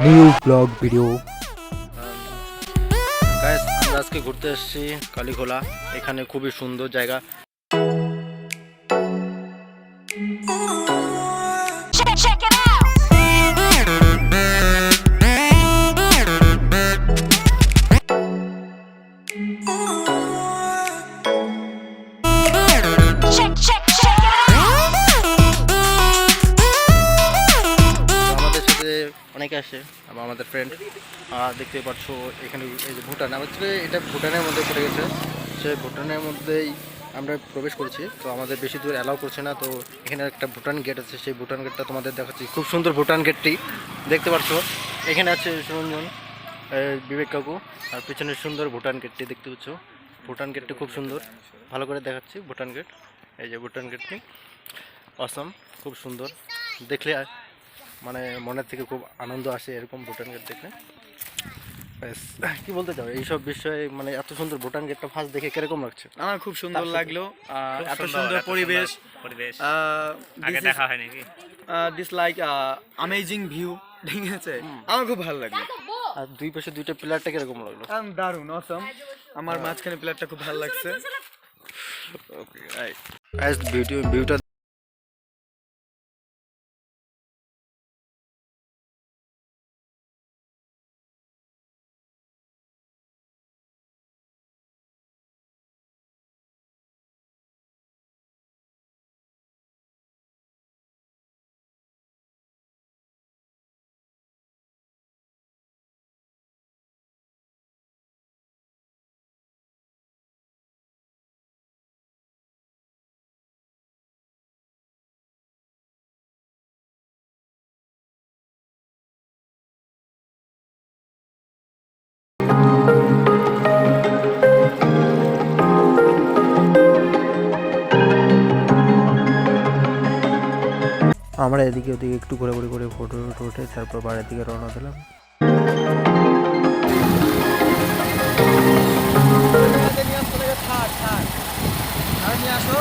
New blog video. Guys আমরা আজকে ঘুরতে এসেছি কালীখোলা। এখানে খুবই সুন্দর জায়গা। Check it out. Check it out. আমাদের সাথে অনেকে আসে এবং আমাদের ফ্রেন্ড দেখতে পাচ্ছ এখানে এই যে ভুটান, আমাদের এটা ভুটানের মধ্যে পড়ে গেছে। সেই ভুটানের মধ্যেই আমরা প্রবেশ করেছি, তো আমাদের বেশি দূর অ্যালাউ করছে না। তো এখানে একটা ভুটান গেট আছে, সেই ভুটান গেটটা তোমাদের দেখাচ্ছি। খুব সুন্দর ভুটান গেটটি দেখতে পাচ্ছ। এখানে আছে সুরঞ্জন, বিবেক কাকু, আর পিছনে সুন্দর ভুটান গেটটি দেখতে পাচ্ছ। ভুটান গেটটি খুব সুন্দর, ভালো করে দেখাচ্ছি। ভুটান গেট, এই যে ভুটান গেটটি অসম, খুব সুন্দর। দেখলে মানে মনের থেকে খুব আনন্দ আসে এরকম ভুটান গেট দেখলে। ব্যাস, কি বলতে চাও এইসব বিষয়ে? মানে এত সুন্দর ভুটান গেটটা ফার্স্ট দেখে কিরকম লাগছে? আমার খুব সুন্দর লাগলো, এত সুন্দর পরিবেশ আগে দেখা হয় নাকি? দিস লাইক অ্যামেজিং ভিউ, ঠিক আছে, আমার খুব ভালো লাগলো। আর দুই পাশে দুইটা পিলারটা কিরকম লাগলো? দারুণ, অসম। আমার মাঝখানে প্লেয়ারটা খুব ভালো লাগছে। ওকে, রাইট। ভিউটা আমরা এদিকে ওদিকে একটু ঘোরাঘুরি করে ফটো উঠে তারপর বাড়ির দিকে রওনা দিলাম। নিয়ে আসো।